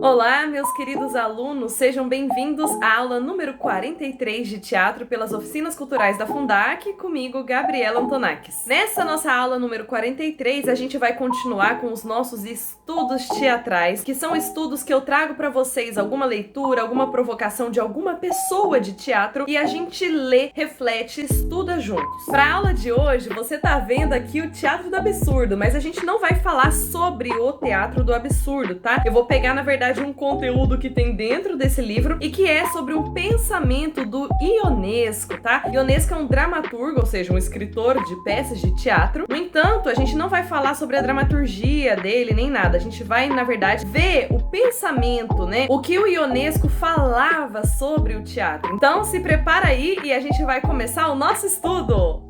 Olá, meus queridos alunos, sejam bem-vindos à aula número 43 de teatro pelas Oficinas Culturais da Fundac, comigo, Gabriela Antonakis. Nessa nossa aula número 43, a gente vai continuar com os nossos estudos teatrais, que são estudos que eu trago para vocês alguma leitura, alguma provocação de alguma pessoa de teatro e a gente lê, reflete, estuda juntos. Para a aula de hoje, você tá vendo aqui o Teatro do Absurdo, mas a gente não vai falar sobre o Teatro do Absurdo, tá? Eu vou pegar, na verdade, um conteúdo que tem dentro desse livro e que é sobre um pensamento do Ionesco, tá? Ionesco é um dramaturgo, ou seja, um escritor de peças de teatro. No entanto, a gente não vai falar sobre a dramaturgia dele nem nada. A gente vai, na verdade, ver o pensamento, né? O que o Ionesco falava sobre o teatro. Então, se prepara aí e a gente vai começar o nosso estudo!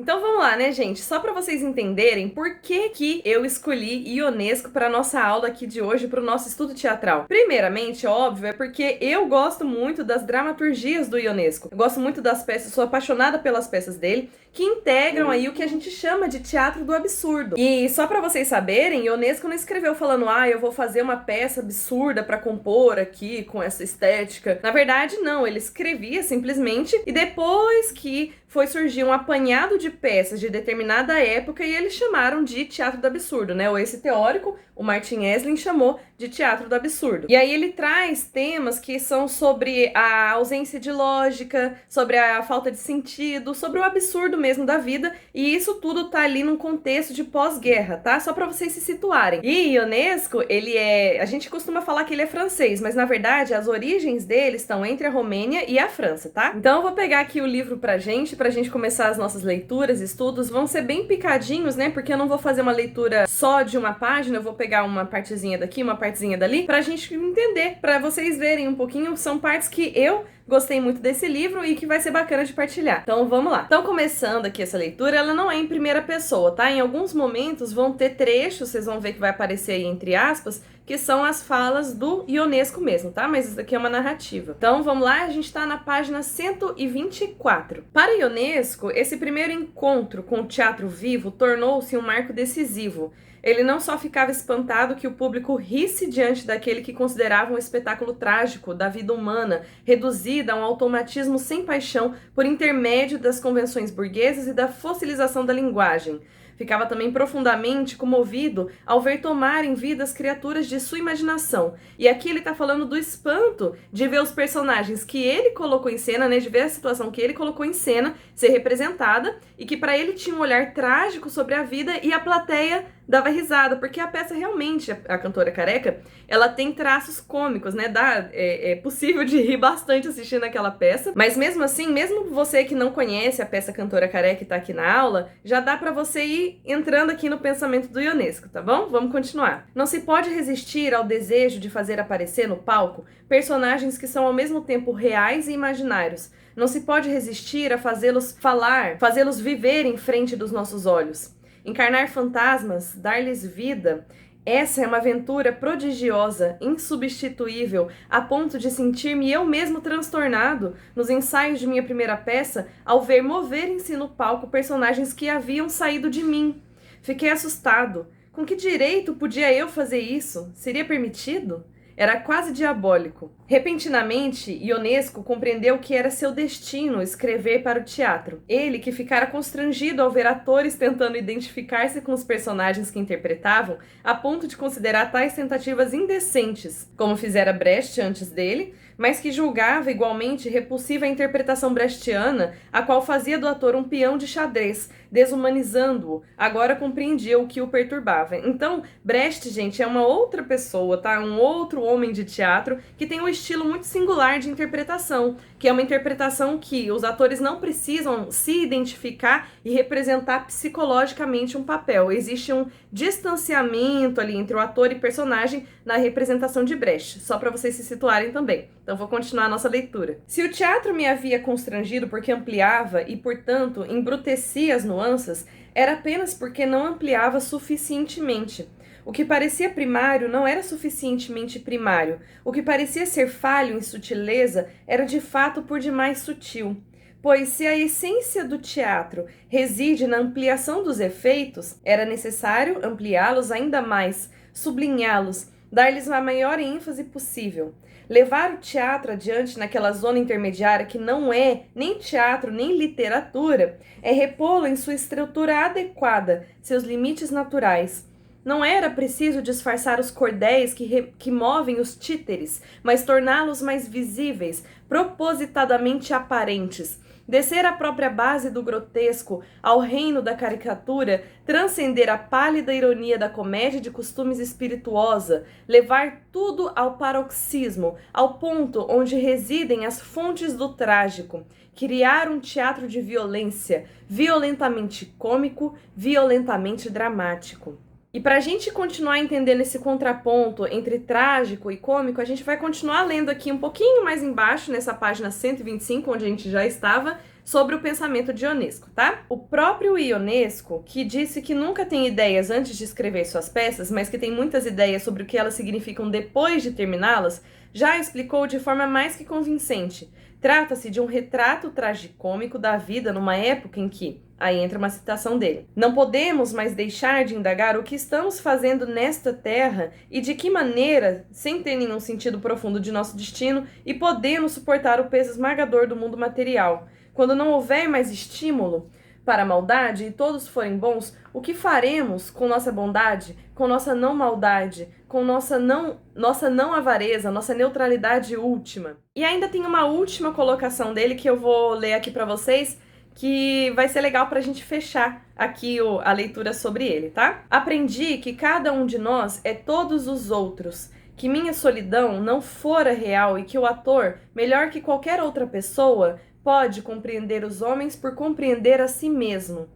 Então vamos lá, né, gente? Só para vocês entenderem por que eu escolhi Ionesco para nossa aula aqui de hoje, para o nosso estudo teatral. Primeiramente, óbvio, é porque eu gosto muito das dramaturgias do Ionesco. Eu gosto muito das peças, sou apaixonada pelas peças dele, que integram aí o que a gente chama de teatro do absurdo. E só para vocês saberem, Ionesco não escreveu falando, eu vou fazer uma peça absurda para compor aqui com essa estética. Na verdade, não, ele escrevia simplesmente e depois que foi surgir um apanhado de peças de determinada época e eles chamaram de teatro do absurdo, né? Ou esse teórico, o Martin Esslin, chamou de teatro do absurdo. E aí ele traz temas que são sobre a ausência de lógica, sobre a falta de sentido, sobre o absurdo mesmo da vida, e isso tudo tá ali num contexto de pós-guerra, tá? Só pra vocês se situarem. E Ionesco, a gente costuma falar que ele é francês, mas na verdade as origens dele estão entre a Romênia e a França, tá? Então eu vou pegar aqui o livro pra gente começar as nossas leituras, estudos. Vão ser bem picadinhos, né? Porque eu não vou fazer uma leitura só de uma página, eu vou pegar uma partezinha daqui, uma partezinha dali, pra gente entender, pra vocês verem um pouquinho. São partes que eu gostei muito desse livro e que vai ser bacana de partilhar. Então vamos lá. Então, começando aqui essa leitura, ela não é em primeira pessoa, tá? Em alguns momentos vão ter trechos, vocês vão ver que vai aparecer aí entre aspas, que são as falas do Ionesco mesmo, tá? Mas isso daqui é uma narrativa. Então vamos lá, a gente tá na página 124. Para Ionesco, esse primeiro encontro com o teatro vivo tornou-se um marco decisivo. Ele não só ficava espantado que o público risse diante daquele que considerava um espetáculo trágico da vida humana, reduzida a um automatismo sem paixão por intermédio das convenções burguesas e da fossilização da linguagem. Ficava também profundamente comovido ao ver tomarem vida as criaturas de sua imaginação. E aqui ele tá falando do espanto de ver os personagens que ele colocou em cena, né, de ver a situação que ele colocou em cena ser representada e que para ele tinha um olhar trágico sobre a vida e a plateia dava risada, porque a peça realmente, a Cantora Careca, ela tem traços cômicos, né? É possível de rir bastante assistindo aquela peça, mas mesmo assim, mesmo você que não conhece a peça Cantora Careca e tá aqui na aula, já dá pra você ir entrando aqui no pensamento do Ionesco, tá bom? Vamos continuar. Não se pode resistir ao desejo de fazer aparecer no palco personagens que são ao mesmo tempo reais e imaginários. Não se pode resistir a fazê-los falar, fazê-los viver em frente dos nossos olhos. Encarnar fantasmas, dar-lhes vida, essa é uma aventura prodigiosa, insubstituível, a ponto de sentir-me eu mesmo transtornado nos ensaios de minha primeira peça ao ver moverem-se no palco personagens que haviam saído de mim. Fiquei assustado. Com que direito podia eu fazer isso? Seria permitido? Era quase diabólico. Repentinamente, Ionesco compreendeu que era seu destino escrever para o teatro. Ele, que ficara constrangido ao ver atores tentando identificar-se com os personagens que interpretavam, a ponto de considerar tais tentativas indecentes, como fizera Brecht antes dele, mas que julgava igualmente repulsiva a interpretação brechtiana, a qual fazia do ator um peão de xadrez, desumanizando-o, agora compreendia o que o perturbava. Então, Brecht, gente, é uma outra pessoa, tá? Um outro homem de teatro que tem um estilo muito singular de interpretação, que é uma interpretação que os atores não precisam se identificar e representar psicologicamente um papel. Existe um distanciamento ali entre o ator e personagem na representação de Brecht, só para vocês se situarem também. Então vou continuar a nossa leitura. Se o teatro me havia constrangido porque ampliava e, portanto, embrutecia as nuances, era apenas porque não ampliava suficientemente. O que parecia primário não era suficientemente primário. O que parecia ser falho em sutileza era de fato por demais sutil. pois se a essência do teatro reside na ampliação dos efeitos, era necessário ampliá-los ainda mais, sublinhá-los, dar-lhes a maior ênfase possível. Levar o teatro adiante naquela zona intermediária que não é nem teatro nem literatura, é repô-lo em sua estrutura adequada, seus limites naturais. Não era preciso disfarçar os cordéis que movem os títeres, mas torná-los mais visíveis, propositadamente aparentes. Descer à própria base do grotesco, ao reino da caricatura, transcender a pálida ironia da comédia de costumes espirituosa, levar tudo ao paroxismo, ao ponto onde residem as fontes do trágico, criar um teatro de violência, violentamente cômico, violentamente dramático. E para a gente continuar entendendo esse contraponto entre trágico e cômico, a gente vai continuar lendo aqui um pouquinho mais embaixo, nessa página 125, onde a gente já estava, sobre o pensamento de Ionesco, tá? O próprio Ionesco, que disse que nunca tem ideias antes de escrever suas peças, mas que tem muitas ideias sobre o que elas significam depois de terminá-las, já explicou de forma mais que convincente. Trata-se de um retrato tragicômico da vida numa época em que, aí entra uma citação dele, não podemos mais deixar de indagar o que estamos fazendo nesta terra e de que maneira, sem ter nenhum sentido profundo de nosso destino, e podemos suportar o peso esmagador do mundo material. Quando não houver mais estímulo para a maldade e todos forem bons, o que faremos com nossa bondade, com nossa não maldade, com nossa não avareza, nossa neutralidade última? E ainda tem uma última colocação dele que eu vou ler aqui para vocês, que vai ser legal para a gente fechar aqui a leitura sobre ele, tá? Aprendi que cada um de nós é todos os outros, que minha solidão não fora real e que o ator, melhor que qualquer outra pessoa, pode compreender os homens por compreender a si mesmo.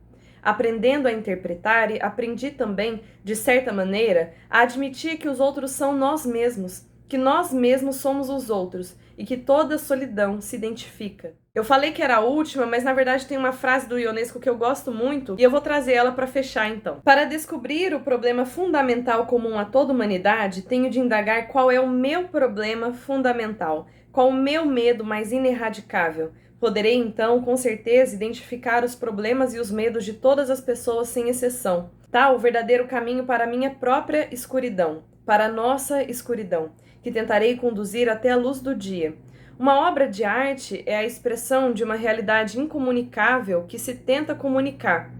Aprendendo a interpretar, aprendi também, de certa maneira, a admitir que os outros são nós mesmos, que nós mesmos somos os outros e que toda solidão se identifica. Eu falei que era a última, mas na verdade tem uma frase do Ionesco que eu gosto muito e eu vou trazer ela para fechar então. Para descobrir o problema fundamental comum a toda a humanidade, tenho de indagar qual é o meu problema fundamental, qual o meu medo mais ineradicável. Poderei então, com certeza, identificar os problemas e os medos de todas as pessoas sem exceção. Tá, o verdadeiro caminho para a minha própria escuridão, para a nossa escuridão, que tentarei conduzir até a luz do dia. Uma obra de arte é a expressão de uma realidade incomunicável que se tenta comunicar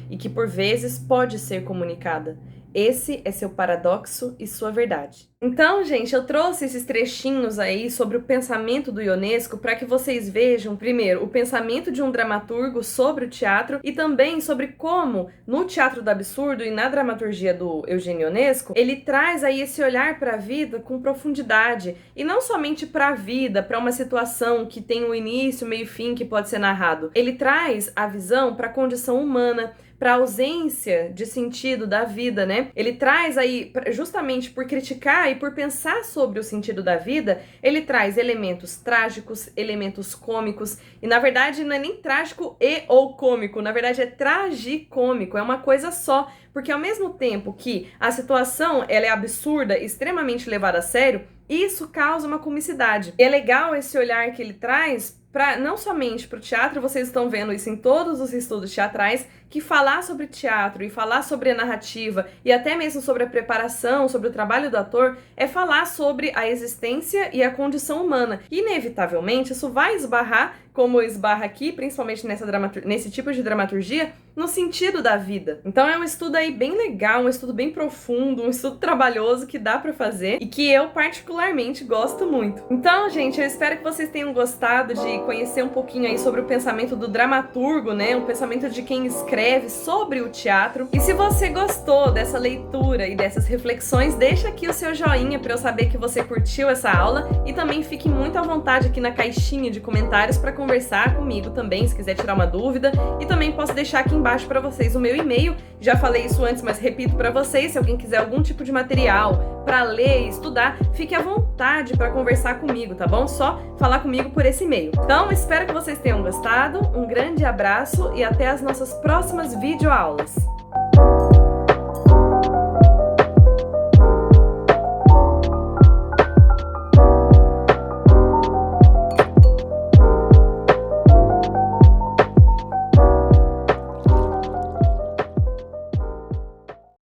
e que por vezes pode ser comunicada. Esse é seu paradoxo e sua verdade. Então, gente, eu trouxe esses trechinhos aí sobre o pensamento do Ionesco para que vocês vejam, primeiro, o pensamento de um dramaturgo sobre o teatro e também sobre como, no teatro do absurdo e na dramaturgia do Eugênio Ionesco, ele traz aí esse olhar para a vida com profundidade e não somente para a vida, para uma situação que tem um início, meio e fim que pode ser narrado. Ele traz a visão para a condição humana, para a ausência de sentido da vida, né? Ele traz aí, justamente por criticar e por pensar sobre o sentido da vida, ele traz elementos trágicos, elementos cômicos, e na verdade não é nem trágico e ou cômico, na verdade é tragicômico, é uma coisa só, porque ao mesmo tempo que a situação ela é absurda, extremamente levada a sério, isso causa uma comicidade. E é legal esse olhar que ele traz não somente para o teatro, vocês estão vendo isso em todos os estudos teatrais, que falar sobre teatro e falar sobre a narrativa e até mesmo sobre a preparação, sobre o trabalho do ator, é falar sobre a existência e a condição humana. Inevitavelmente, isso vai esbarrar, como esbarra aqui, principalmente nesse tipo de dramaturgia, no sentido da vida. Então é um estudo aí bem legal, um estudo bem profundo, um estudo trabalhoso que dá pra fazer e que eu particularmente gosto muito. Então, gente, eu espero que vocês tenham gostado de conhecer um pouquinho aí sobre o pensamento do dramaturgo, né? O pensamento de quem escreve sobre o teatro. E se você gostou dessa leitura e dessas reflexões, deixa aqui o seu joinha pra eu saber que você curtiu essa aula e também fique muito à vontade aqui na caixinha de comentários pra conversar comigo também, se quiser tirar uma dúvida. E também posso deixar aqui embaixo para vocês o meu e-mail. Já falei isso antes, mas repito para vocês, se alguém quiser algum tipo de material para ler e estudar, fique à vontade para conversar comigo, tá bom? Só falar comigo por esse e-mail. Então, espero que vocês tenham gostado, um grande abraço e até as nossas próximas videoaulas.